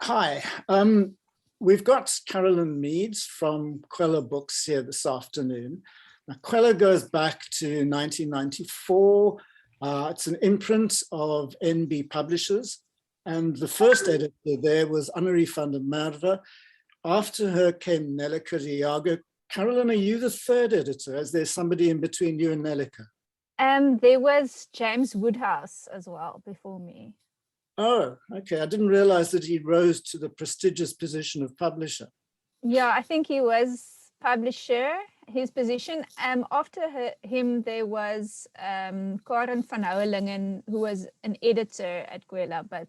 Hi, we've got Carolyn Meads from Kwela Books here this afternoon. Now, Kwela goes back to 1994. It's an imprint of NB Publishers, and the first editor there was Annerie van der Merwe. After her came Nelleke Riago. Carolyn, are you the third editor? Is there somebody in between you and Nelleke? There was James Woodhouse as well before me. Oh, okay. I didn't realize that he rose to the prestigious position of publisher. Yeah, I think he was publisher, his position. After him, there was Carolyn van Houwelingen, who was an editor at Kwela, but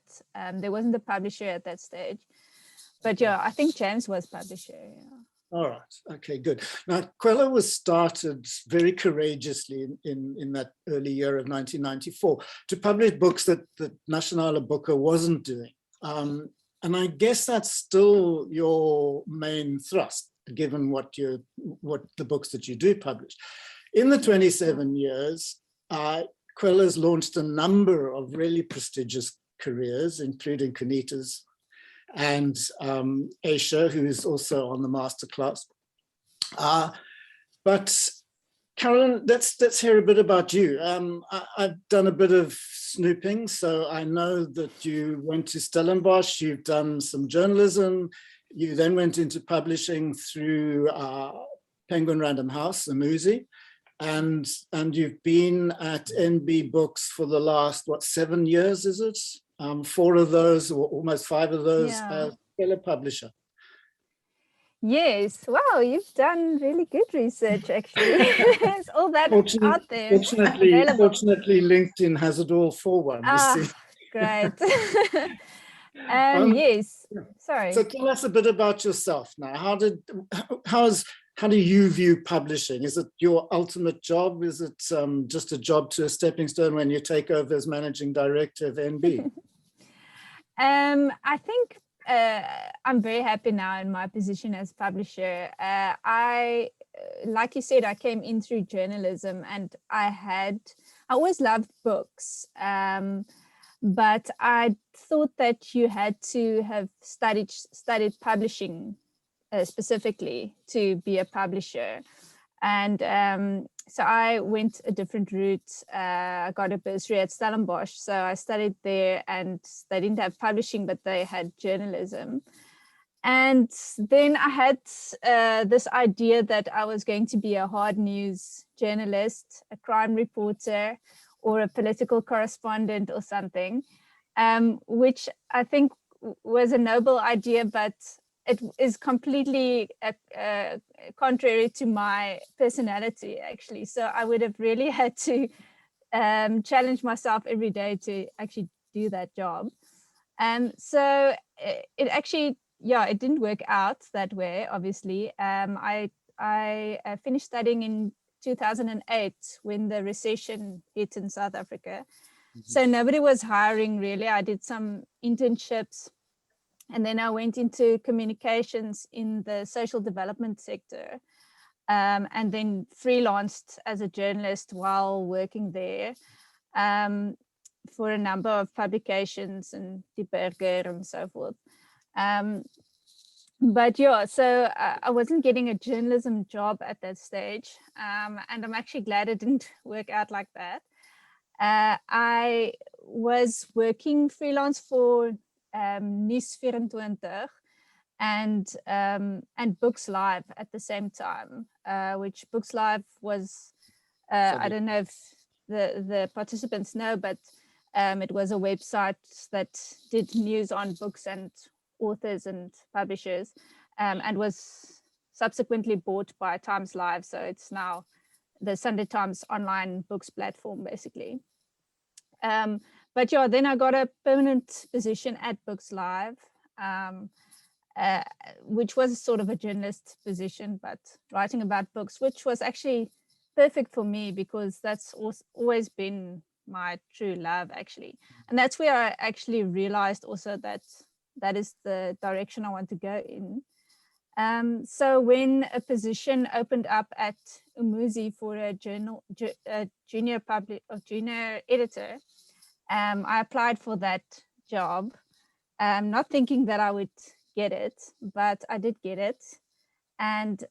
there wasn't a publisher at that stage. But yeah, I think James was publisher. Yeah. All right. Okay, good. Now, Kwela was started very courageously in that early year of 1994 to publish books that Nasionale Boeke wasn't doing. And I guess that's still your main thrust, given what the books that you do publish. In the 27 years, Kwela's launched a number of really prestigious careers, including Kunita's and Aisha, who is also on the masterclass. But Carolyn, let's hear a bit about you. I've done a bit of snooping, so I know that you went to Stellenbosch, you've done some journalism, you then went into publishing through Penguin Random House, Umuzi, and you've been at NB Books for the last, 7 years, is it? 4 of those, or almost 5 of those, as fellow publisher. Yes, wow, you've done really good research, actually. It's all that out there. Fortunately, LinkedIn has it all for one. You see. Great. Yes, sorry. So tell us a bit about yourself now. How do you view publishing? Is it your ultimate job? Is it just a job to a stepping stone when you take over as managing director of NB? I think I'm very happy now in my position as publisher. Like you said, I came in through journalism, and I always loved books. But I thought that you had to have studied publishing specifically to be a publisher. And so I went a different route. I got a bursary at Stellenbosch. So I studied there, and they didn't have publishing, but they had journalism. And then I had this idea that I was going to be a hard news journalist, a crime reporter, or a political correspondent or something, which I think was a noble idea, but it is completely contrary to my personality, actually. So I would have really had to challenge myself every day to actually do that job. And so it actually, it didn't work out that way, obviously. I finished studying in 2008 when the recession hit in South Africa. Mm-hmm. So nobody was hiring, really. I did some internships, and then I went into communications in the social development sector, and then freelanced as a journalist while working there for a number of publications and Die Burger and so forth. But so I wasn't getting a journalism job at that stage, and I'm actually glad it didn't work out like that. I was working freelance for Nuus 24 and Books Live at the same time, which Books Live was, I don't know if the participants know, but it was a website that did news on books and authors and publishers, and was subsequently bought by Times Live. So it's now the Sunday Times online books platform, basically. But then I got a permanent position at Books Live, which was sort of a journalist position, but writing about books, which was actually perfect for me because that's always been my true love, actually. And that's where I actually realized also that that is the direction I want to go in. So when a position opened up at Umuzi for a junior editor, I applied for that job, not thinking that I would get it, but I did get it. And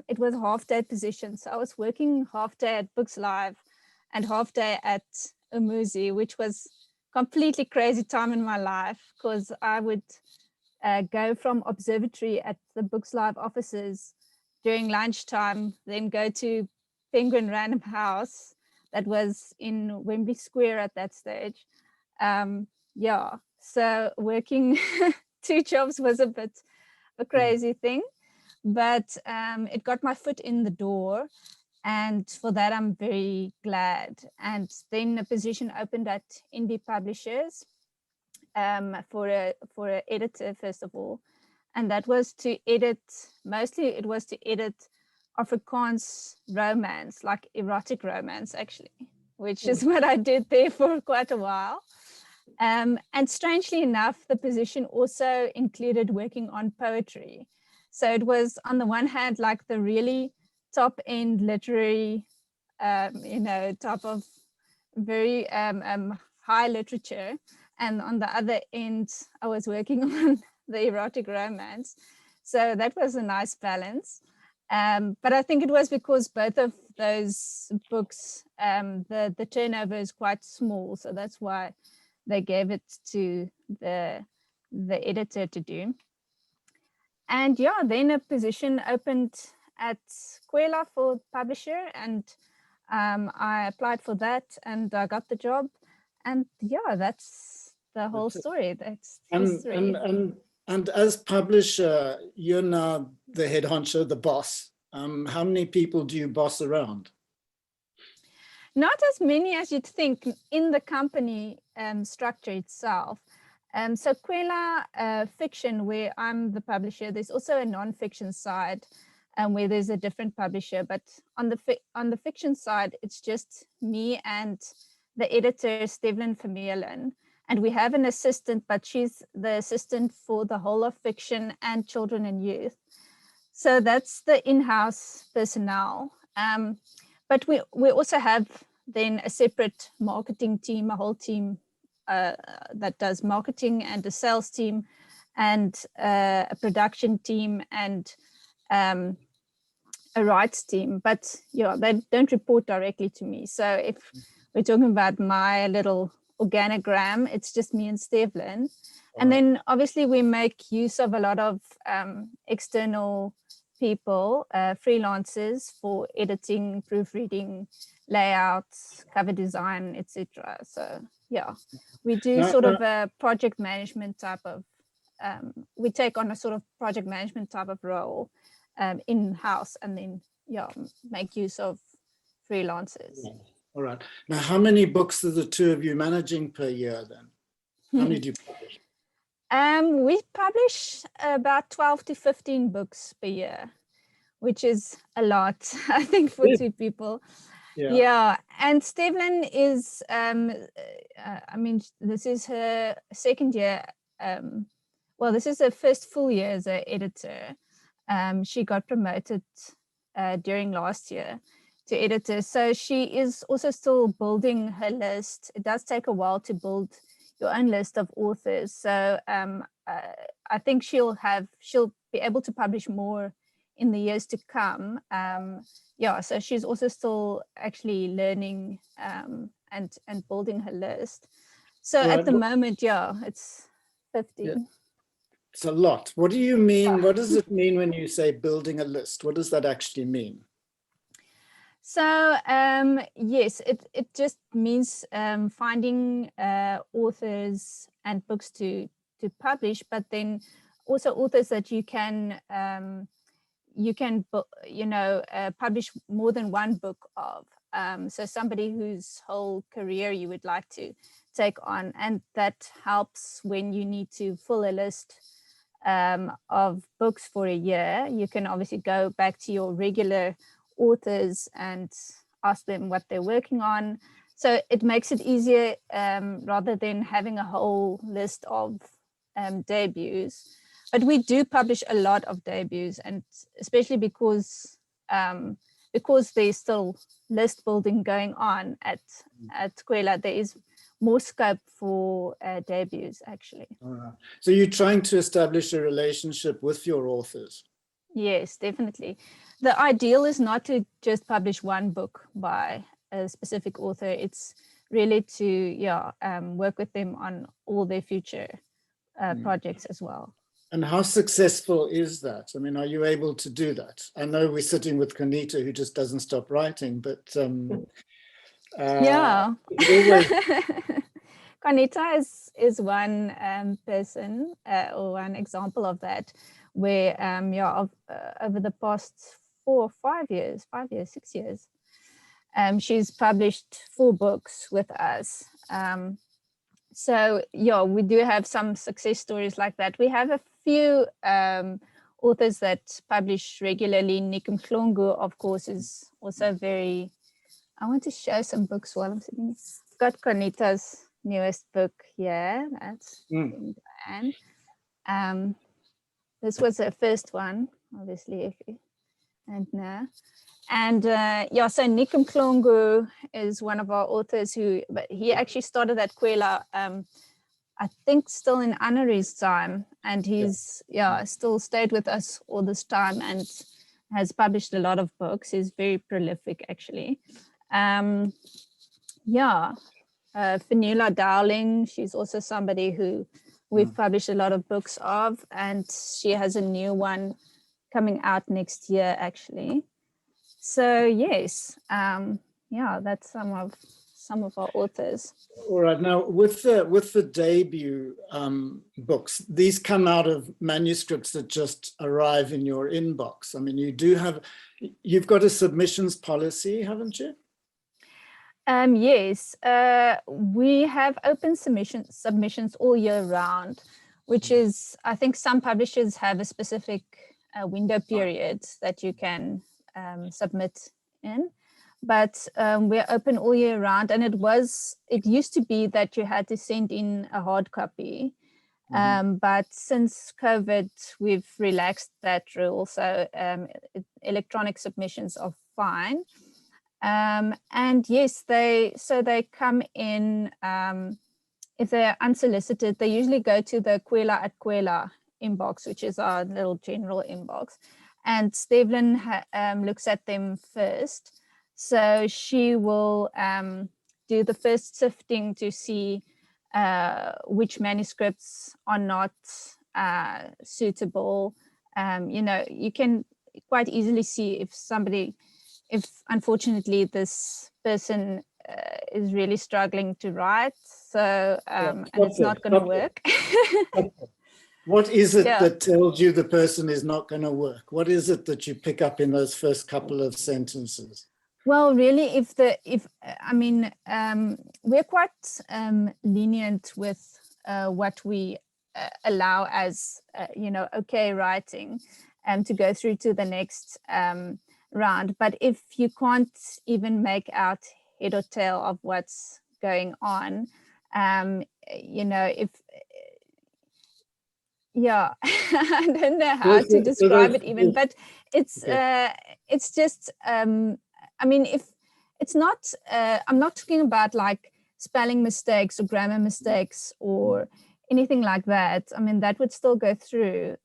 it was a half-day position. So I was working half day at Books Live and half day at Umuzi, which was completely crazy time in my life, because I would go from observatory at the Books Live offices during lunchtime, then go to Penguin Random House that was in Wembley Square at that stage. Yeah, so working 2 jobs was a bit a crazy thing, but it got my foot in the door, and for that I'm very glad. And then a position opened at Indie Publishers for a editor, first of all, and that was to edit, mostly it was to edit Afrikaans romance, like erotic romance actually, which is what I did there for quite a while. And strangely enough, the position also included working on poetry. So it was, on the one hand, like the really top end literary, type of very high literature. And on the other end, I was working on the erotic romance. So that was a nice balance. But I think it was because both of those books, the turnover is quite small. So that's why they gave it to the editor to do. And yeah, then a position opened at Kwela for publisher, and I applied for that and I got the job. And yeah, that's the whole story. That's history. And as publisher, you're now the head honcho, the boss. How many people do you boss around? Not as many as you'd think in the company structure itself. So Kwela Fiction, where I'm the publisher, there's also a non-fiction side where there's a different publisher. But on the fiction side, it's just me and the editor, Stevlin Vermeulen. And we have an assistant, but she's the assistant for the whole of fiction and children and youth. So that's the in-house personnel. But we also have then a separate marketing team, a whole team that does marketing, and a sales team, and a production team, and a rights team. But yeah, they don't report directly to me. So if we're talking about my little organogram, it's just me and Stevlin. And then obviously we make use of a lot of external people, freelancers, for editing, proofreading, layouts, cover design, etc. So yeah, we do sort of a project management type of, we take on a sort of project management type of role in-house, and then yeah, make use of freelancers. All right. Now, how many books are the two of you managing per year then? How many do you publish? We publish about 12 to 15 books per year, which is a lot, I think, for two people. Yeah. And Stevlin is, I mean, this is her second year. Well, this is her first full year as an editor. She got promoted during last year to editor. So she is also still building her list. It does take a while to build your own list of authors. So I think she'll be able to publish more in the years to come. Yeah, so she's also still actually learning and building her list. So at the moment, yeah, it's 15. Yeah. It's a lot. What do you mean? What does it mean when you say building a list? What does that actually mean? So yes, it just means finding authors and books to publish, but then also authors that you can publish more than one book of. So somebody whose whole career you would like to take on, and that helps when you need to fill a list of books for a year. You can obviously go back to your regular authors and ask them what they're working on. So it makes it easier rather than having a whole list of debuts. But we do publish a lot of debuts, and especially because there's still list building going on at Kwela, there is more scope for debuts, actually. All right. So you're trying to establish a relationship with your authors. Yes, definitely. The ideal is not to just publish one book by a specific author. It's really to work with them on all their future projects as well. And how successful is that? I mean, are you able to do that? I know we're sitting with Kanita, who just doesn't stop writing, but yeah. Kanita is one person or one example of that, where over the past 6 years, she's published 4 books with us. So yeah, we do have some success stories like that. We have a few authors that publish regularly. Nikum Klongu, of course, is also very. I want to show some books while I'm sitting. I've got Kanita's newest book here. That's Anne. This was her first one, obviously, so Nikum Klongu is one of our authors but he actually started at Kwela, I think still in Anari's time, and he's still stayed with us all this time and has published a lot of books. He's very prolific, actually. Fenula Dowling, she's also somebody who we've published a lot of books of, and she has a new one coming out next year, actually. So yes, that's some of our authors. All right. Now, with the debut books, these come out of manuscripts that just arrive in your inbox. I mean, you've got a submissions policy, haven't you? Yes, we have open submissions all year round, which is, I think some publishers have a specific window period that you can submit in, but we're open all year round. And it used to be that you had to send in a hard copy, but since COVID, we've relaxed that rule. So electronic submissions are fine. And yes, they come in, if they're unsolicited, they usually go to the Kwela at Kwela inbox, which is our little general inbox. And Stevlin looks at them first. So she will do the first sifting to see which manuscripts are not suitable. You can quite easily see if unfortunately this person is really struggling to write, so and it's not going to work. What is it that tells you the person is not going to work? What is it that you pick up in those first couple of sentences? Well, really, we're quite lenient with what we allow as okay writing, to go through to the next round. But if you can't even make out head or tail of what's going on, I don't know how to describe it even, but it's just if it's not I'm not talking about like spelling mistakes or grammar mistakes or anything like that. I mean, that would still go through.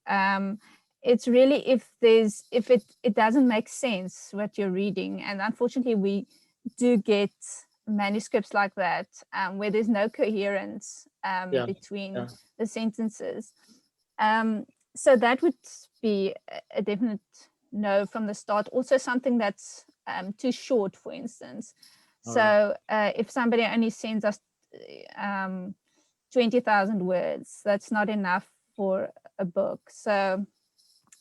It's really if it doesn't make sense what you're reading, and unfortunately we do get manuscripts like that, where there's no coherence between the sentences. So that would be a definite no from the start. Also something that's too short, for instance. So if somebody only sends us 20,000 words, that's not enough for a book. So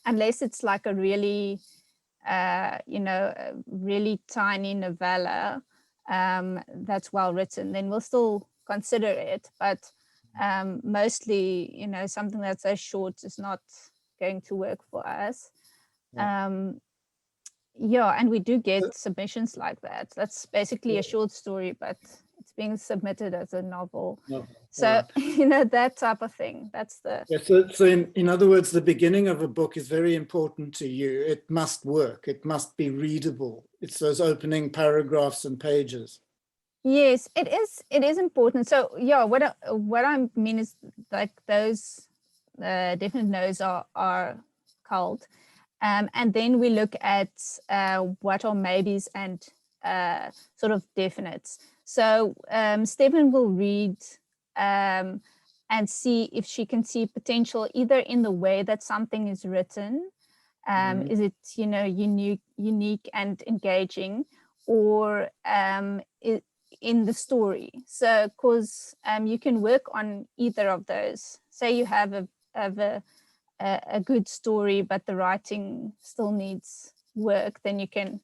unless it's like a really, a really tiny novella that's well written, then we'll still consider it. But mostly, something that's so short is not going to work for us. And we do get submissions like that. That's basically a short story, but it's being submitted as a novel. So, that type of thing. That's the... So in other words, the beginning of a book is very important to you. It must work. It must be readable. It's those opening paragraphs and pages. Yes, it is. It is important. So yeah, what I mean is like those definite no's are culled, and then we look at what are maybes and sort of definites. So Stephen will read and see if she can see potential either in the way that something is written, is it unique and engaging, or in the story. So because you can work on either of those. Say you have a good story, but the writing still needs work, then you can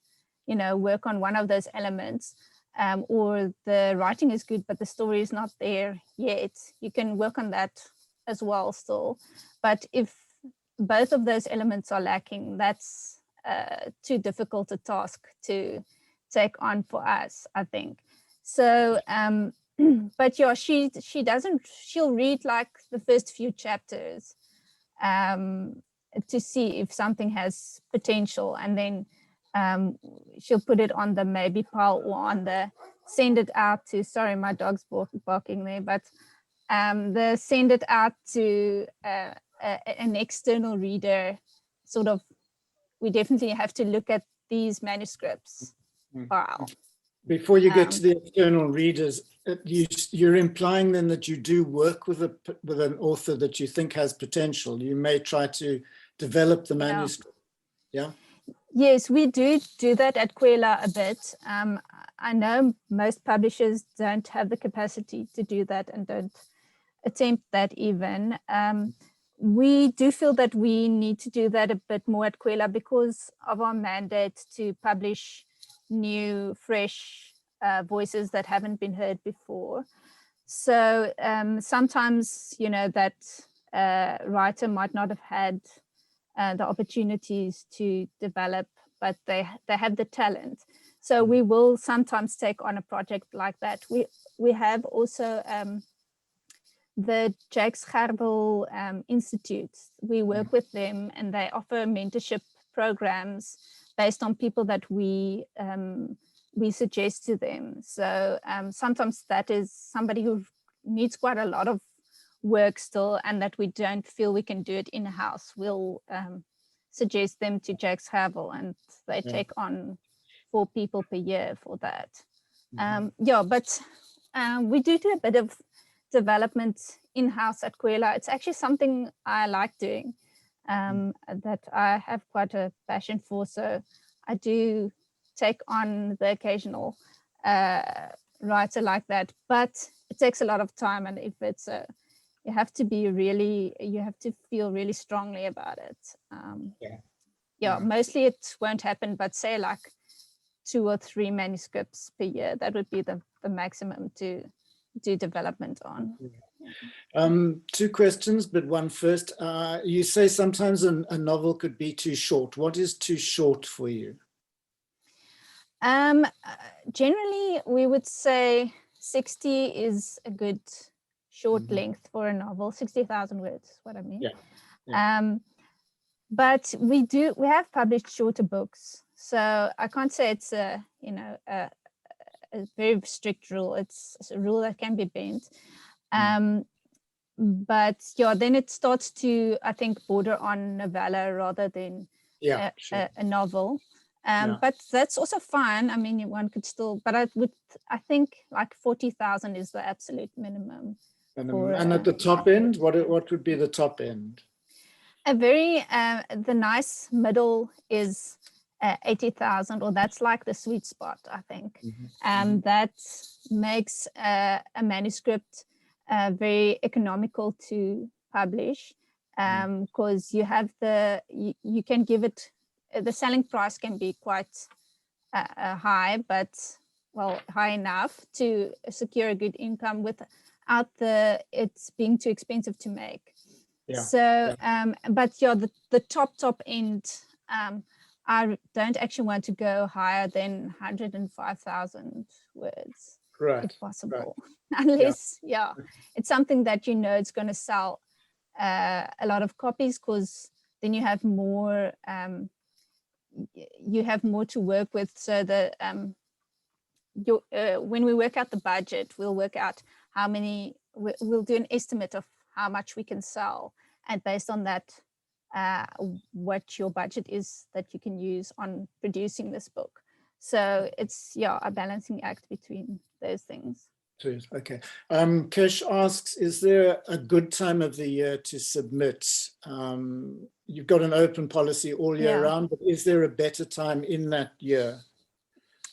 work on one of those elements. Or the writing is good, but the story is not there yet, you can work on that as well still. But if both of those elements are lacking, that's too difficult a task to take on for us, I think. So but yeah, she doesn't, she'll read like the first few chapters to see if something has potential, and then she'll put it on the maybe pile or on the send it out to, sorry, my dog's barking there, but the send it out to an external reader. Sort of, we definitely have to look at these manuscripts file. Before you get to the external readers, you're implying then that you do work with an author that you think has potential. You may try to develop the manuscript. Yeah. Yes, we do that at Kwela a bit. I know most publishers don't have the capacity to do that and don't attempt that even. We do feel that we need to do that a bit more at Kwela because of our mandate to publish new, fresh voices that haven't been heard before. So sometimes, that writer might not have had the opportunities to develop, but they have the talent. So we will sometimes take on a project like that. We have also the Jacques Gerbel Institute. We work with them, and they offer mentorship programs based on people that we suggest to them. So sometimes that is somebody who needs quite a lot of work still, and that we don't feel we can do it in-house. We'll suggest them to Jacques Gerbel, and they take on 4 people per year for that. But we do a bit of development in-house at Kwela. It's actually something I like doing, that I have quite a passion for. So I do take on the occasional writer like that, but it takes a lot of time, and if it's you have to feel really strongly about it. Mostly it won't happen, but say like 2 or 3 manuscripts per year, that would be the maximum to do development on. 2 questions, but one first. You say sometimes a novel could be too short. What is too short for you? Generally, we would say 60 is a good short length for a novel. 60,000 words is what I mean. But we have published shorter books, so I can't say it's a very strict rule. It's a rule that can be bent. But then it starts to, I think, border on novella rather than a novel. But that's also fine. I mean, one could still, but I think like 40,000 is the absolute minimum. And at the top end, what would be the top end? The nice middle is 80,000, or that's like the sweet spot, I think. That makes a manuscript very economical to publish, because you have you can give it, the selling price can be quite high, but high enough to secure a good income without it's being too expensive to make. But the top end, I don't actually want to go higher than 105,000 words, if possible. Unless it's something that it's going to sell a lot of copies, because then you have more to work with. So when we work out the budget, we'll work out how many, we'll do an estimate of how much we can sell. And based on that, what your budget is that you can use on producing this book. So it's, a balancing act between those things. Okay. Kesh asks, is there a good time of the year to submit? You've got an open policy all year round, but is there a better time in that year?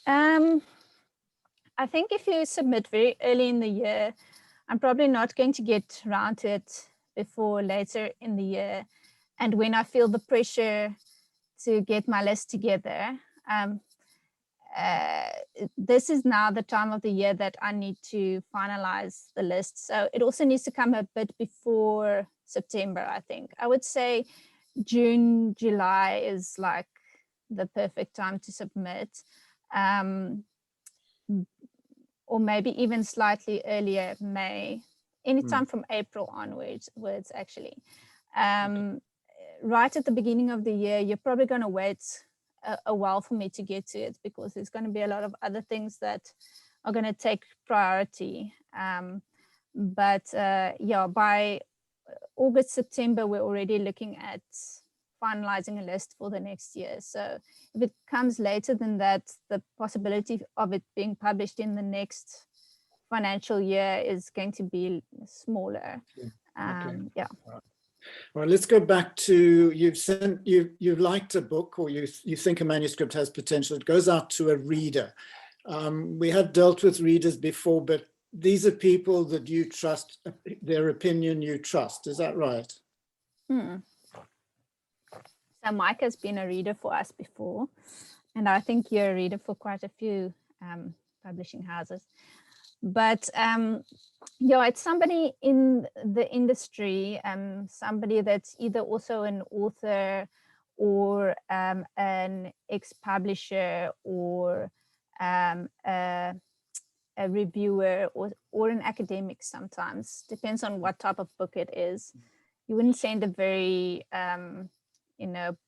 I think if you submit very early in the year, I'm probably not going to get around to it before later in the year. And when I feel the pressure to get my list together, this is now the time of the year that I need to finalize the list. So it also needs to come a bit before September, I think. I would say June, July is like the perfect time to submit. Or maybe even slightly earlier, May, anytime from April onwards, actually. Right at the beginning of the year, you're probably going to wait a while for me to get to it, because there's going to be a lot of other things that are going to take priority. But by August, September, we're already looking at finalizing a list for the next year. So if it comes later than that, the possibility of it being published in the next financial year is going to be smaller. Okay. Well, let's go back to, you liked a book, or you think a manuscript has potential. It goes out to a reader. We have dealt with readers before, but these are people that you trust, their opinion you trust. Is that right? So Mike has been a reader for us before, and I think you're a reader for quite a few publishing houses. But it's somebody in the industry, somebody that's either also an author or an ex-publisher or a reviewer or an academic sometimes. Depends on what type of book it is. You wouldn't send a very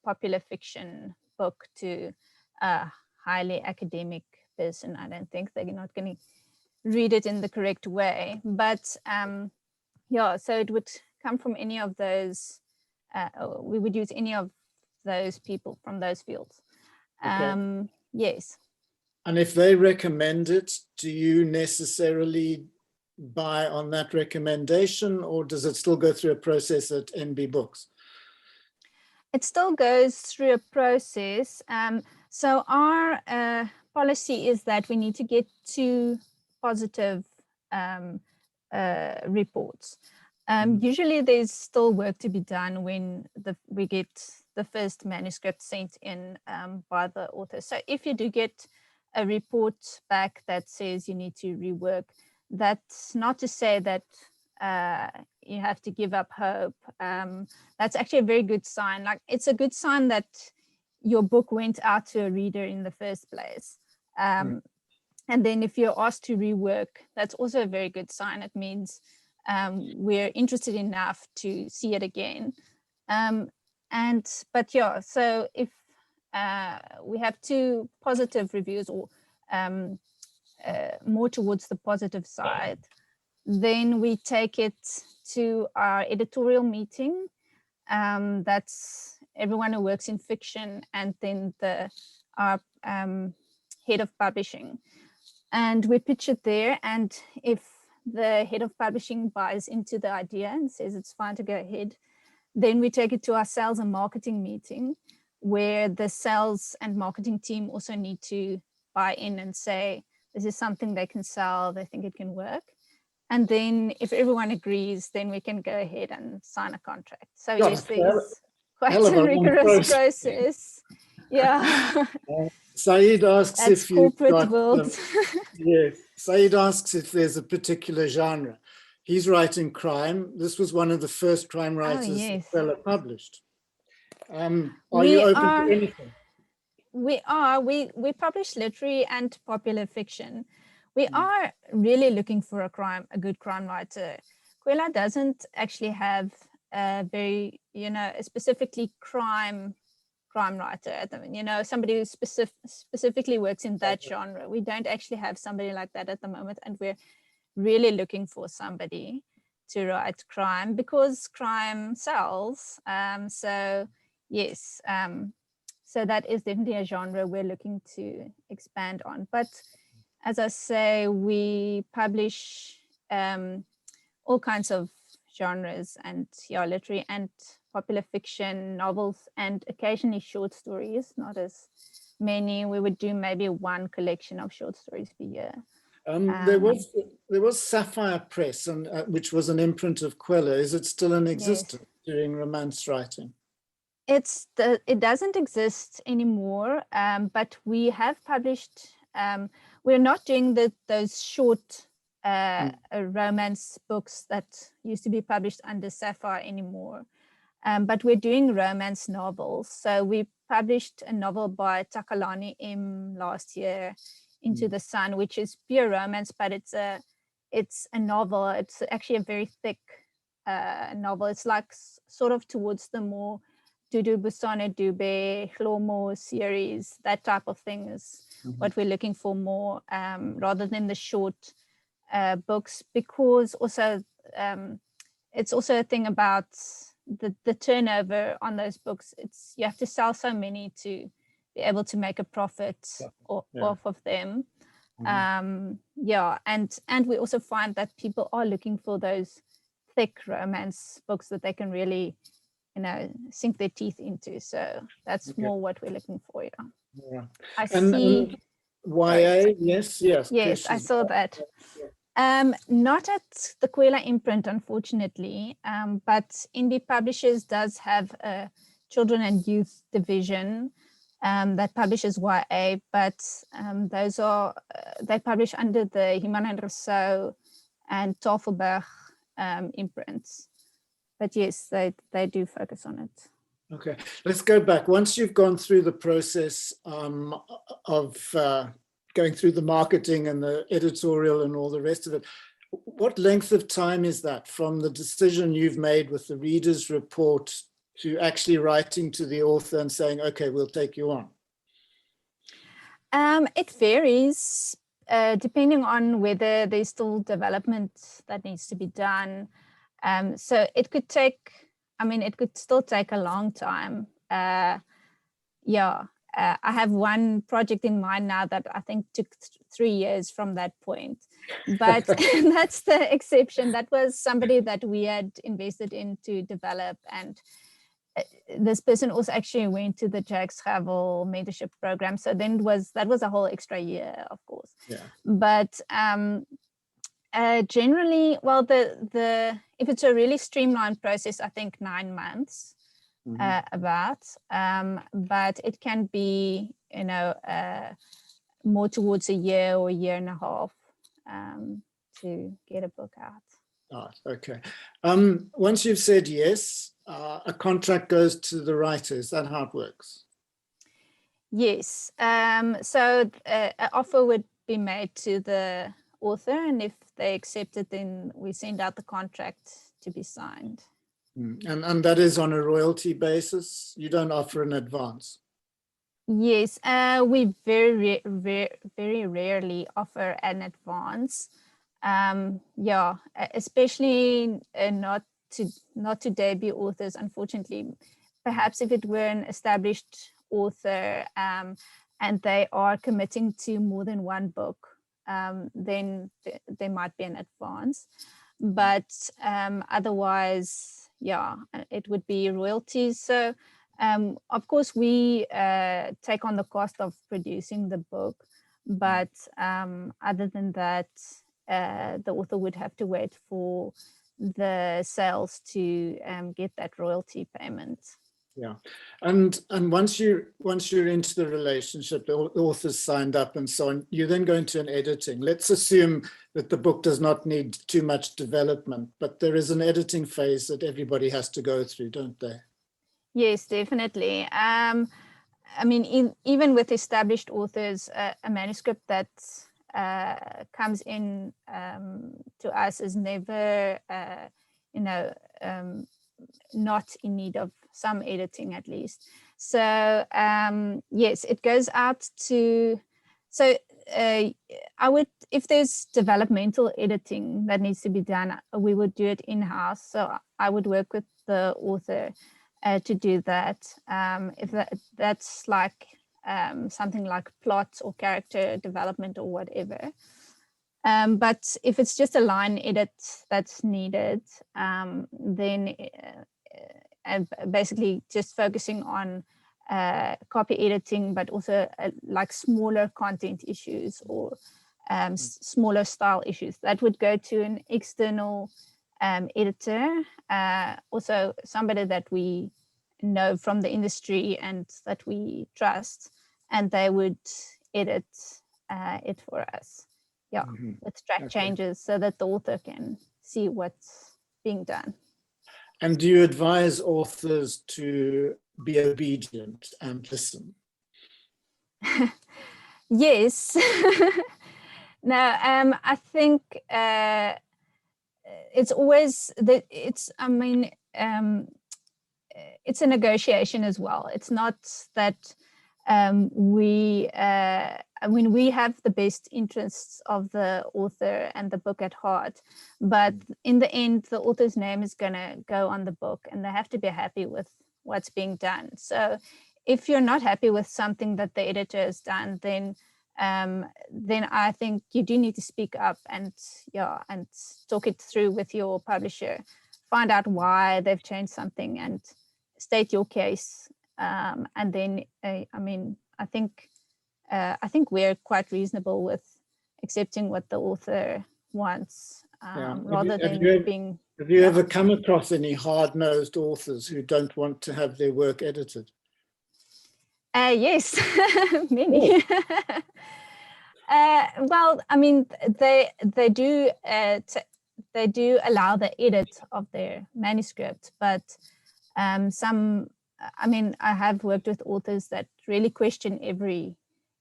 popular fiction book to a highly academic person. I don't think they're not going to read it in the correct way. But so it would come from any of those. We would use any of those people from those fields. Okay. Yes. And if they recommend it, do you necessarily buy on that recommendation, or does it still go through a process at NB Books? It still goes through a process. So our policy is that we need to get 2 positive reports. Usually there's still work to be done when we get the first manuscript sent in by the author. So if you do get a report back that says you need to rework, that's not to say that you have to give up hope. That's actually a very good sign. Like, it's a good sign that your book went out to a reader in the first place. And then if you're asked to rework, that's also a very good sign. It means we're interested enough to see it again. So if we have 2 positive reviews, or more towards the positive side, then we take it to our editorial meeting. That's everyone who works in fiction, and then our head of publishing. And we pitch it there. And if the head of publishing buys into the idea and says it's fine to go ahead, then we take it to our sales and marketing meeting, where the sales and marketing team also need to buy in and say, this is something they can sell, they think it can work. And then if everyone agrees, then we can go ahead and sign a contract. So yes, there's quite a rigorous process. Yeah. Saeed asks That's if you've got, Saeed asks if there's a particular genre. He's writing crime. This was one of the first crime writers that Kwela published. Are you open to anything? We are. We publish literary and popular fiction. We are really looking for a good crime writer. Kwela doesn't actually have a very, a specifically crime crime writer at the moment, you know, somebody who specifically works in that genre. We don't actually have somebody like that at the moment, and we're really looking for somebody to write crime because crime sells. So yes, so that is definitely a genre we're looking to expand on. But as I say, we publish all kinds of genres, and literary and popular fiction, novels, and occasionally short stories, not as many. We would do maybe one collection of short stories per year. There was Sapphire Press, and which was an imprint of Kwela. Is it still in existence doing romance writing? It doesn't exist anymore, but we have published. We're not doing those short romance books that used to be published under Sapphire anymore, but we're doing romance novels. So we published a novel by Takalani M last year, Into the Sun, which is pure romance, but it's a novel. It's actually a very thick novel. It's like sort of towards the more Dudu Busane Dube, Hlomo series, that type of thing is what we're looking for more, rather than the short books, because also it's also a thing about the turnover on those books. You have to sell so many to be able to make a profit off of them. And we also find that people are looking for those thick romance books that they can really, you know, sink their teeth into. So that's more what we're looking for. I see. YA, yes, I saw that. Not at the Kwela imprint, unfortunately, but Indie Publishers does have a children and youth division that publishes YA, but those are they publish under the Human and Rousseau and Tafelberg imprints. But yes, they do focus on it. Okay, let's go back. Once you've gone through the process of going through the marketing and the editorial and all the rest of it, what length of time is that from the decision you've made with the reader's report to actually writing to the author and saying, okay, we'll take you on? It varies depending on whether there's still development that needs to be done. So it could take, it could still take a long time. I have one project in mind now that I think took 3 years from that point, but that's the exception. That was somebody that we had invested in to develop, and this person also actually went to the Jack's Travel mentorship program. So then that was a whole extra year, of course. But generally, well, if it's a really streamlined process, I think 9 months. But it can be, more towards a year or a year and a half to get a book out. Okay. Once you've said yes, a contract goes to the writer. Is that how it works? Yes. So an offer would be made to the author, and if they accept it, then we send out the contract to be signed. And that is on a royalty basis? You don't offer an advance? Yes, we very rarely offer an advance. Especially not to debut authors, unfortunately. Perhaps if it were an established author and they are committing to more than one book, then there might be an advance. But otherwise, it would be royalties. So of course we take on the cost of producing the book, but other than that, the author would have to wait for the sales to get that royalty payment. And once you're into the relationship, the author's signed up and so on, you then go into an editing. Let's assume that the book does not need too much development, but there is an editing phase that everybody has to go through, don't they? Yes, definitely. Even with established authors, a manuscript that comes in to us is never, not in need of some editing at least. So yes, it goes out to, so I would, if there's developmental editing that needs to be done, we would do it in-house. So I would work with the author to do that. If that's like something like plot or character development or whatever. But if it's just a line edit that's needed, then basically just focusing on copy editing, but also like smaller content issues or smaller style issues, that would go to an external editor, also somebody that we know from the industry and that we trust, and they would edit it for us, with track changes so that the author can see what's being done. And do you advise authors to be obedient and listen? Yes. No, I think it's always that it's, I mean, it's a negotiation as well. It's not that we have the best interests of the author and the book at heart, but in the end, the author's name is going to go on the book and they have to be happy with what's being done. So if you're not happy with something that the editor has done, then I think you do need to speak up and talk it through with your publisher, find out why they've changed something and state your case. And then, I mean, I think we're quite reasonable with accepting what the author wants, rather than being. Have you ever come across any hard-nosed authors who don't want to have their work edited? Yes, many. Well, I mean, they do allow the edit of their manuscript, but some, I mean, I have worked with authors that really question every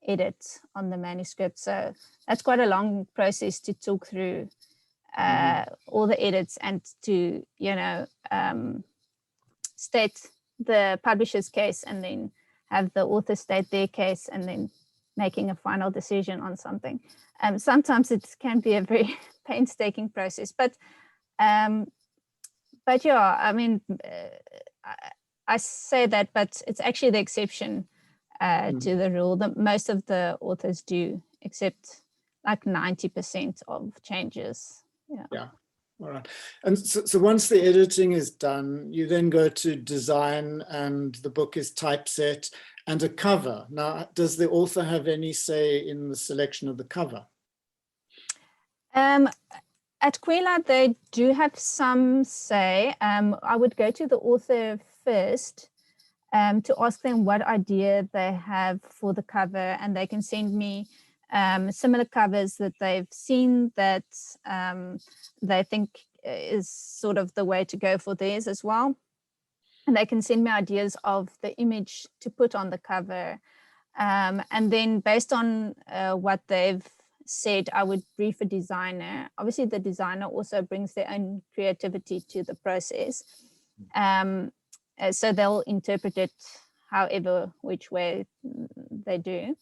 edit on the manuscript. So that's quite a long process to talk through all the edits and to, state the publisher's case and then have the author state their case and then making a final decision on something. Sometimes it can be a very painstaking process, but yeah, I mean, I say that, but it's actually the exception to the rule. Most of the authors do accept like 90% of changes. Yeah. All right. And so once the editing is done, you then go to design and the book is typeset and a cover. Now, does the author have any say in the selection of the cover? At Kwela, they do have some say. I would go to the author first to ask them what idea they have for the cover, and they can send me similar covers that they've seen that they think is sort of the way to go for theirs as well. And they can send me ideas of the image to put on the cover. And then based on what they've said, I would brief a designer. Obviously, the designer also brings their own creativity to the process. So they'll interpret it however, which way they do.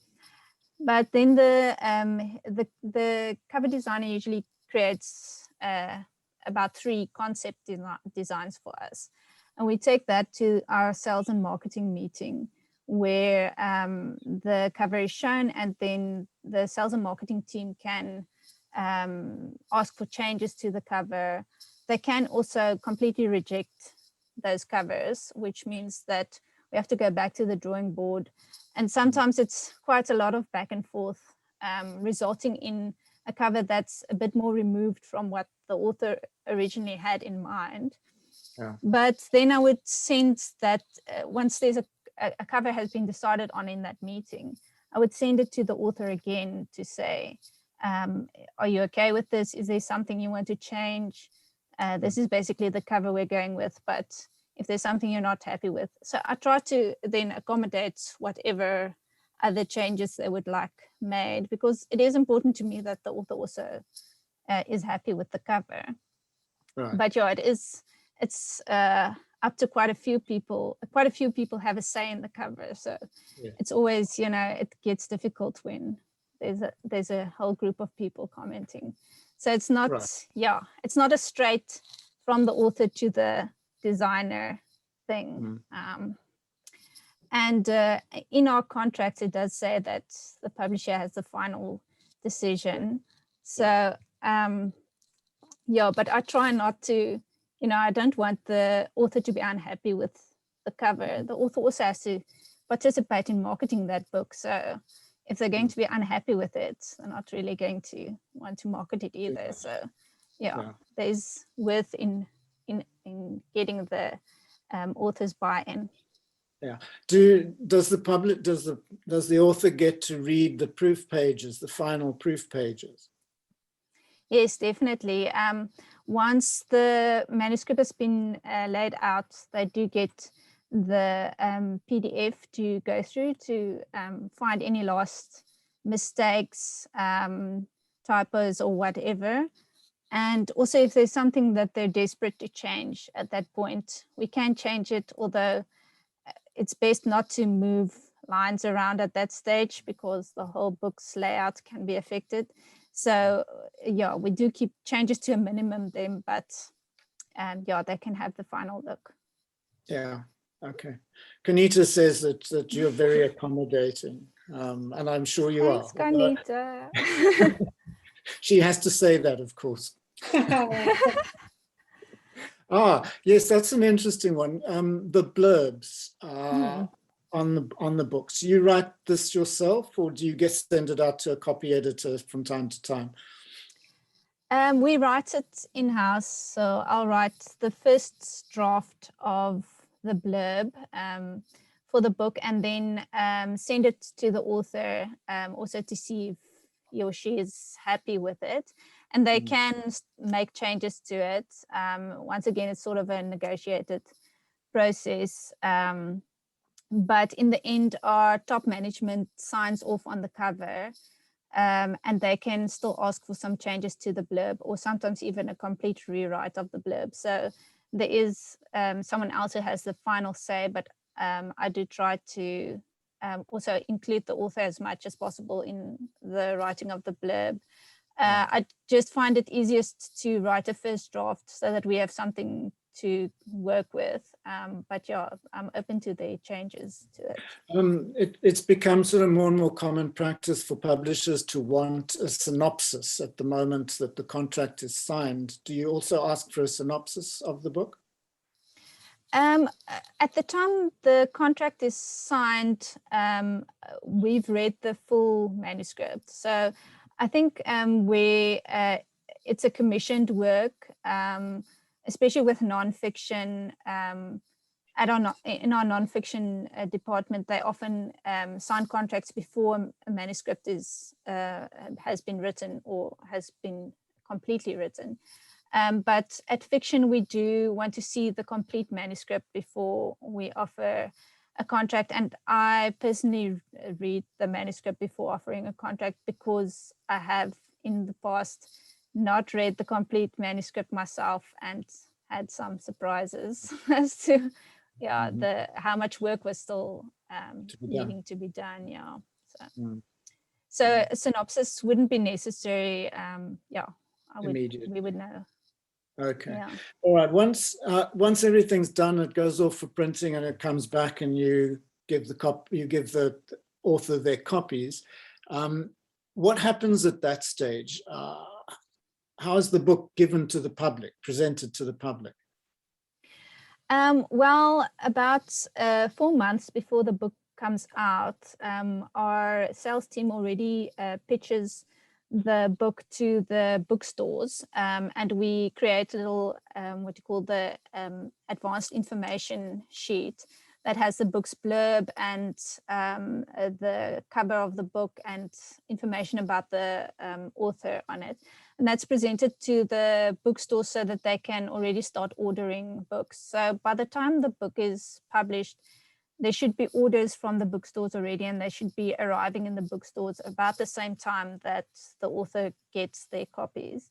But then the cover designer usually creates about 3 concept designs for us. And we take that to our sales and marketing meeting where the cover is shown, and then the sales and marketing team can ask for changes to the cover. They can also completely reject those covers, which means that we have to go back to the drawing board. And sometimes it's quite a lot of back and forth, resulting in a cover that's a bit more removed from what the author originally had in mind. Yeah. But then I would sense that once there's a cover has been decided on in that meeting, I would send it to the author again to say, are you okay with this? Is there something you want to change? This is basically the cover we're going with, but if there's something you're not happy with. So I try to then accommodate whatever other changes they would like made, because it is important to me that the author also is happy with the cover. Right. But yeah, it's up to quite a few people have a say in the cover. So Yeah. it's always, it gets difficult when there's a whole group of people commenting. So it's not, Right. it's not a straight from the author to the designer thing. And in our contracts, it does say that the publisher has the final decision. So but I try not to, I don't want the author to be unhappy with the cover. The author also has to participate in marketing that book. So if they're going to be unhappy with it, they're not really going to want to market it either. So there's worth in getting the author's buy-in. Yeah. Does the author get to read the proof pages, the final proof pages? Yes, definitely. Once the manuscript has been laid out, they do get the PDF to go through to find any last mistakes, typos or whatever. And also if there's something that they're desperate to change at that point, we can change it, although it's best not to move lines around at that stage because the whole book's layout can be affected. So we do keep changes to a minimum then, but they can have the final look. Yeah, okay. Kanita says that you're very accommodating, and I'm sure you Thanks, are. Kanita. She has to say that, of course. Yes, that's an interesting one. The blurbs on the books. Do you write this yourself, or do you send it out to a copy editor from time to time? We write it in-house, so I'll write the first draft of the blurb for the book, and then send it to the author also to see if he or she is happy with it. And they can make changes to it. Once again, it's sort of a negotiated process. But in the end, our top management signs off on the cover, and they can still ask for some changes to the blurb, or sometimes even a complete rewrite of the blurb. So there is someone else who has the final say, but I do try to also include the author as much as possible in the writing of the blurb. I just find it easiest to write a first draft so that we have something to work with. But I'm open to the changes to it. It's become sort of more and more common practice for publishers to want a synopsis at the moment that the contract is signed. Do you also ask for a synopsis of the book? At the time the contract is signed, we've read the full manuscript. So I think it's a commissioned work, especially with nonfiction. In our nonfiction department, they often sign contracts before a manuscript has been written or has been completely written. But at fiction, we do want to see the complete manuscript before we offer a contract. And I personally read the manuscript before offering a contract because I have in the past not read the complete manuscript myself and had some surprises as to how much work was still needing to be done. So a synopsis wouldn't be necessary. We would know. Okay. Yeah. All right. Once everything's done, it goes off for printing and it comes back, and you give the author their copies. What happens at that stage? How is the book given to the public, presented to the public? Well, about 4 months before the book comes out, our sales team already pitches the book to the bookstores, and we create a little what you call the advanced information sheet that has the book's blurb and the cover of the book and information about the author on it. And that's presented to the bookstores so that they can already start ordering books. So by the time the book is published, there should be orders from the bookstores already, and they should be arriving in the bookstores about the same time that the author gets their copies.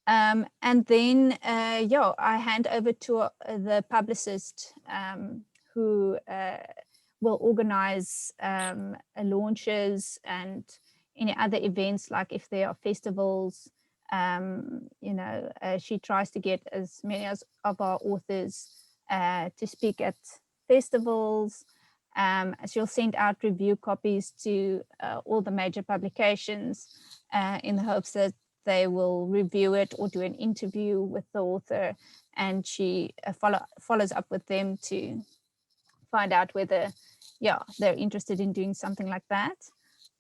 And then, yeah, I hand over to the publicist who will organize launches and any other events, like if there are festivals. You know, she tries to get as many of our authors to speak at festivals. She'll send out review copies to all the major publications in the hopes that they will review it or do an interview with the author, and she follows up with them to find out whether, yeah, they're interested in doing something like that.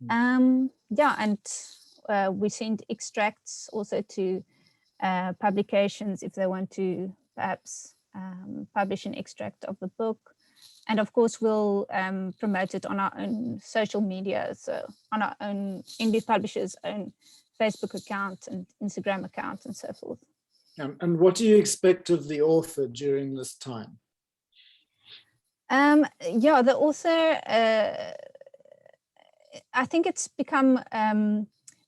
Yeah, and we send extracts also to publications if they want to perhaps publish an extract of the book. And of course, we'll promote it on our own social media, so on our own indie publishers' own Facebook account and Instagram account and so forth. And what do you expect of the author during this time? Yeah, the author, I think it's become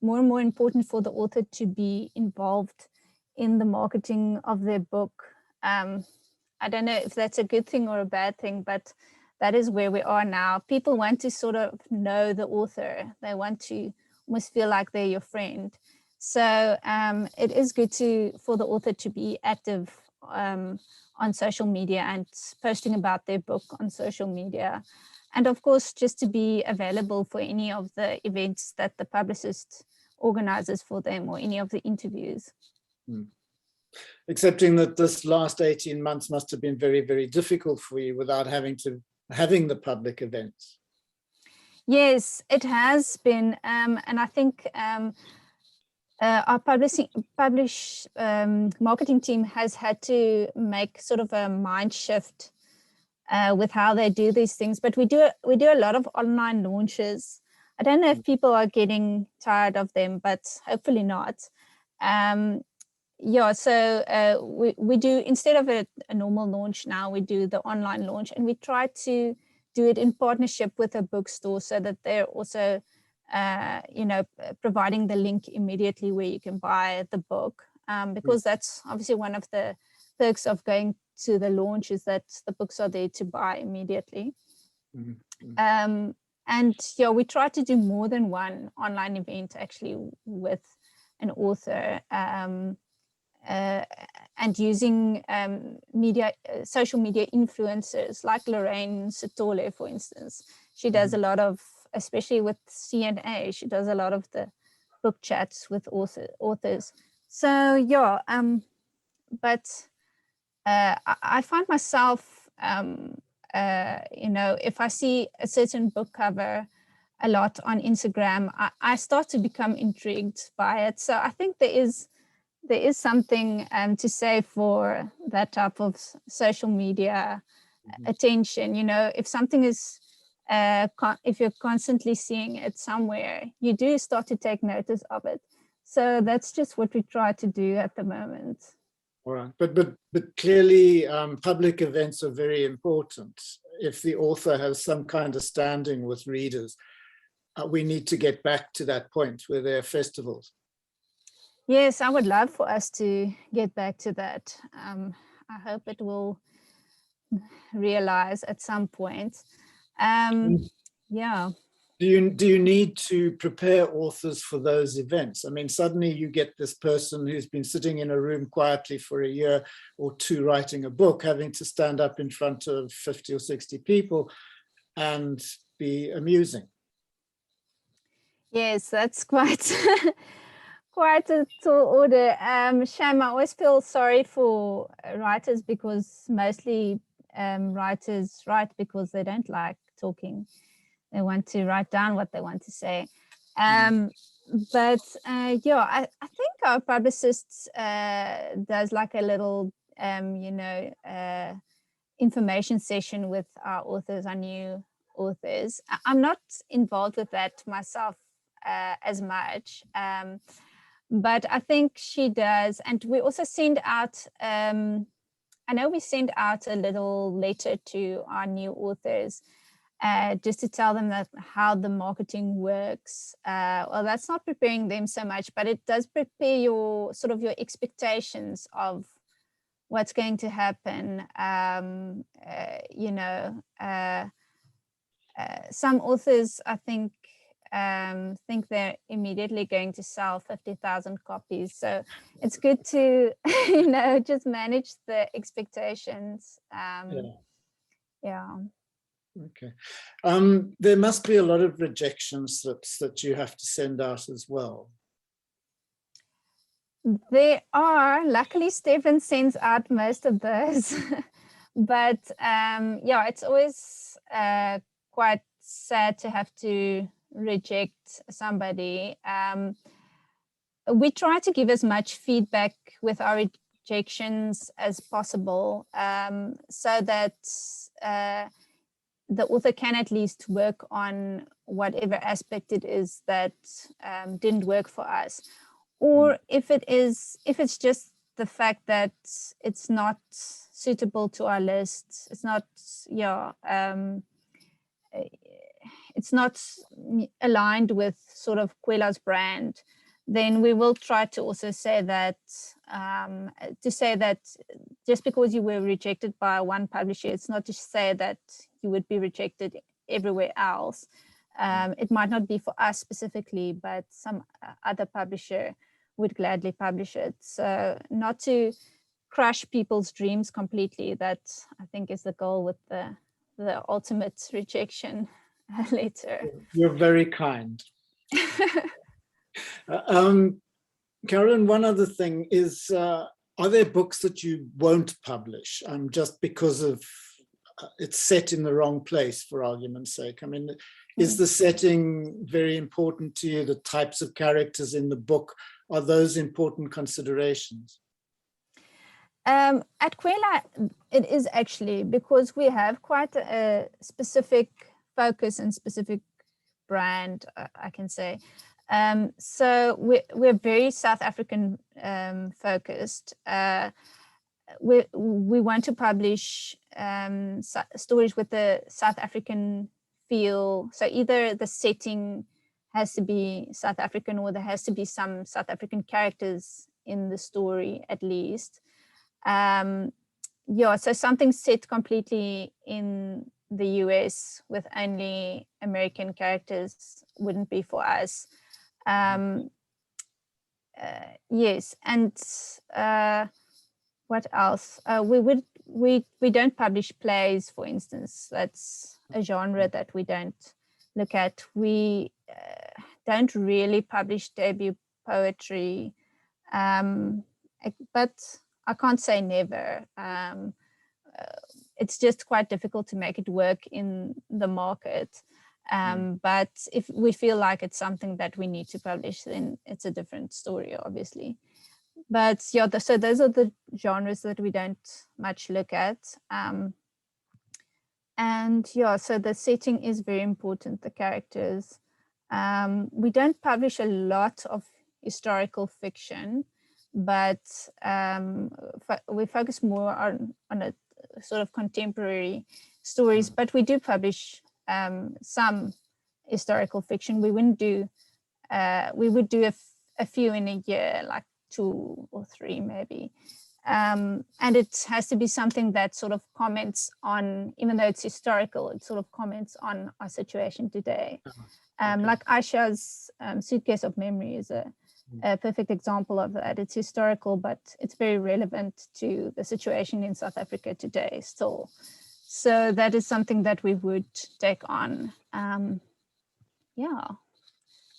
more and more important for the author to be involved in the marketing of their book. I don't know if that's a good thing or a bad thing, but that is where we are now. People want to sort of know the author. They want to almost feel like they're your friend. So it is good for the author to be active on social media and posting about their book on social media. And of course, just to be available for any of the events that the publicist organizes for them or any of the interviews. Accepting that this last 18 months must have been very, very difficult for you without having the public events. Yes, it has been. And I think our marketing team has had to make sort of a mind shift with how they do these things. But we do a lot of online launches. I don't know if people are getting tired of them, but hopefully not. Yeah, so we do, instead of a normal launch now, we do the online launch, and we try to do it in partnership with a bookstore so that they're also, you know, providing the link immediately where you can buy the book, because that's obviously one of the perks of going to the launch, is that the books are there to buy immediately. And yeah, we try to do more than one online event actually with an author. And using social media influencers like Lorraine Sitole, for instance. She does a lot of, especially with CNA, she does a lot of the book chats with authors. So yeah, but I find myself, you know, if I see a certain book cover a lot on Instagram, I start to become intrigued by it. So I think there is something to say for that type of social media attention. You know, if something is, if you're constantly seeing it somewhere, you do start to take notice of it. So that's just what we try to do at the moment. All right, but clearly public events are very important. If the author has some kind of standing with readers, we need to get back to that point where there are festivals. Yes, I would love for us to get back to that. I hope it will realize at some point. Yeah. Do you need to prepare authors for those events? I mean, suddenly you get this person who's been sitting in a room quietly for a year or two writing a book, having to stand up in front of 50 or 60 people and be amusing. Yes, that's quite quite a tall order. Shame, I always feel sorry for writers, because mostly writers write because they don't like talking. They want to write down what they want to say. But yeah, I think our publicist does like a little, you know, information session with our authors, our new authors. I'm not involved with that myself as much. But I think she does. And we also send out, I know we send out a little letter to our new authors. just to tell them that how the marketing works. Well, that's not preparing them so much, but it does prepare your sort of your expectations of what's going to happen. You know, some authors, I think they're immediately going to sell 50,000 copies. So it's good to, you know, just manage the expectations. Yeah. Okay. There must be a lot of rejection slips that you have to send out as well. There are. Luckily, Stephen sends out most of those. But yeah, it's always quite sad to have to reject somebody. We try to give as much feedback with our rejections as possible, so that the author can at least work on whatever aspect it is that didn't work for us. Or if it's just the fact that it's not suitable to our list, it's not, it's not aligned with sort of Kwela's brand, then we will try to also say that, just because you were rejected by one publisher, it's not to say that you would be rejected everywhere else. It might not be for us specifically, but some other publisher would gladly publish it. So not to crush people's dreams completely. That, I think, is the goal with the ultimate rejection letter. You're very kind. Carolyn, one other thing is, are there books that you won't publish just because of it's set in the wrong place, for argument's sake? I mean, is the setting very important to you? The types of characters in the book, are those important considerations? At Kwela, it is actually, because we have quite a specific focus and specific brand, I can say. So we're very South African focused. We want to publish stories with the South African feel. So either the setting has to be South African, or there has to be some South African characters in the story at least. Yeah, so something set completely in the US with only American characters wouldn't be for us. Yes, and what else? We don't publish plays, for instance. That's a genre that we don't look at. We don't really publish debut poetry, but I can't say never. It's just quite difficult to make it work in the market. But if we feel like it's something that we need to publish, then it's a different story, obviously. But yeah, so those are the genres that we don't much look at. And yeah, so the setting is very important, the characters. We don't publish a lot of historical fiction, but we focus more on a sort of contemporary stories, but we do publish some historical fiction. We wouldn't do, we would do a few in a year, like 2 or 3 maybe. And it has to be something that sort of comments on, even though it's historical, it sort of comments on our situation today. Like Aisha's Suitcase of Memory is a perfect example of that. It's historical, but it's very relevant to the situation in South Africa today still. So that is something that we would take on. Yeah.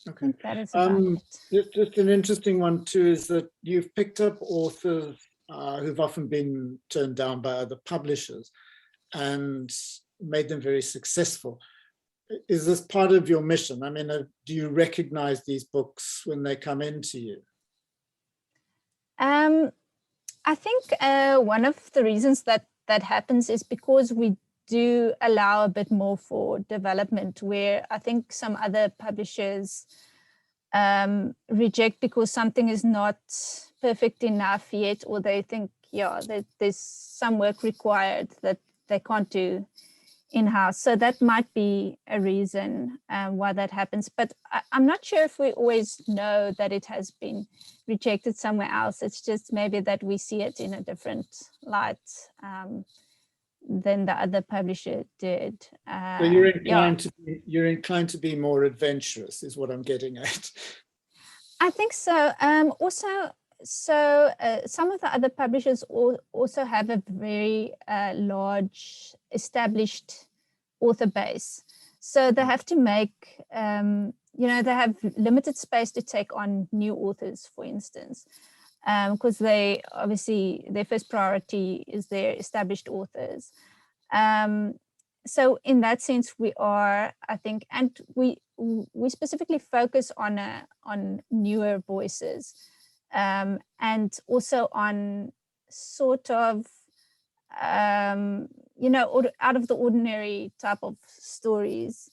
Okay. I think that is about it. Just an interesting one too is that you've picked up authors who've often been turned down by other publishers and made them very successful. Is this part of your mission? I mean, do you recognize these books when they come into you? I think one of the reasons that happens is because we do allow a bit more for development, where I think some other publishers reject because something is not perfect enough yet, or they think, yeah, that there's some work required that they can't do in-house. So that might be a reason why that happens. But I'm not sure if we always know that it has been rejected somewhere else. It's just maybe that we see it in a different light than the other publisher did. So you're inclined to be more adventurous, is what I'm getting at. I think so. Also, so some of the other publishers also have a very large established author base. So they have to make, they have limited space to take on new authors, for instance, because they obviously their first priority is their established authors. So in that sense, we are, I think, and we specifically focus on newer voices, and also on sort of, out of the ordinary type of stories.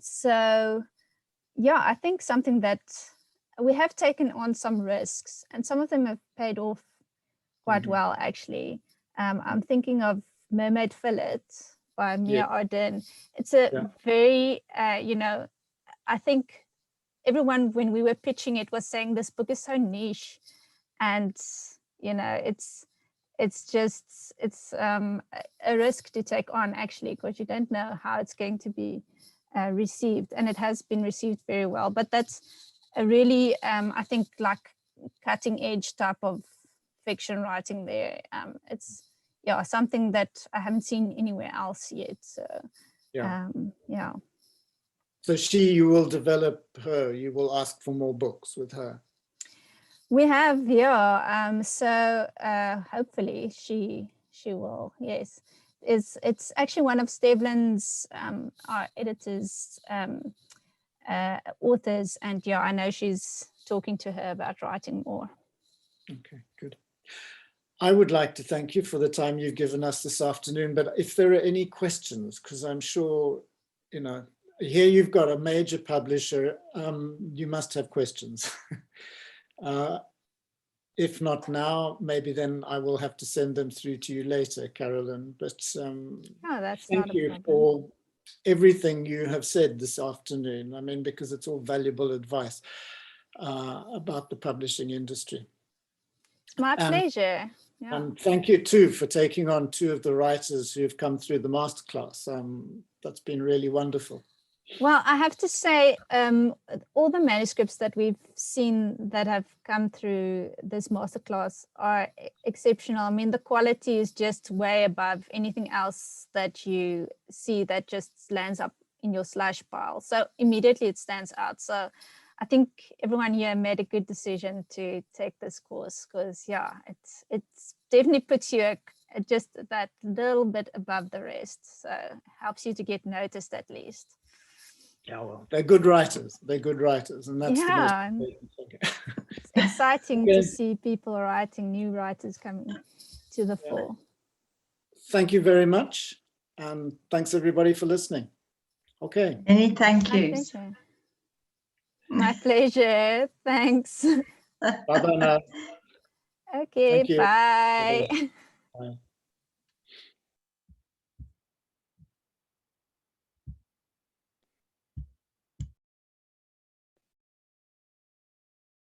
So, yeah, I think something that we have taken on some risks, and some of them have paid off quite well, actually. I'm thinking of Mermaid Fillet by Mia Arden. It's a very, I think everyone, when we were pitching it, was saying this book is so niche, and it's a risk to take on, actually, because you don't know how it's going to be received, and it has been received very well. But that's a really, I think, like cutting edge type of fiction writing there. It's something that I haven't seen anywhere else yet. So So you will develop her, you will ask for more books with her. We have, so hopefully she will, yes. It's actually one of Stevlin's, our editor's authors, and I know she's talking to her about writing more. Okay, good. I would like to thank you for the time you've given us this afternoon, but if there are any questions, because I'm sure, here you've got a major publisher, you must have questions. If not now, maybe then I will have to send them through to you later, Carolyn. But thank you for everything you have said this afternoon. I mean, because it's all valuable advice about the publishing industry. My pleasure. And thank you too for taking on two of the writers who have come through the masterclass. That's been really wonderful. Well, I have to say, all the manuscripts that we've seen that have come through this masterclass are exceptional. I mean, the quality is just way above anything else that you see that just lands up in your slash pile. So immediately it stands out. So I think everyone here made a good decision to take this course, because it's definitely puts you just that little bit above the rest. So helps you to get noticed at least. Yeah, well, they're good writers. They're good writers, and that's the most important thing. It's exciting to see people writing, new writers coming to the fore. Thank you very much, and thanks everybody for listening. Okay. Many thank yous. My pleasure. Thanks. Bye-bye now. Okay, bye. Bye.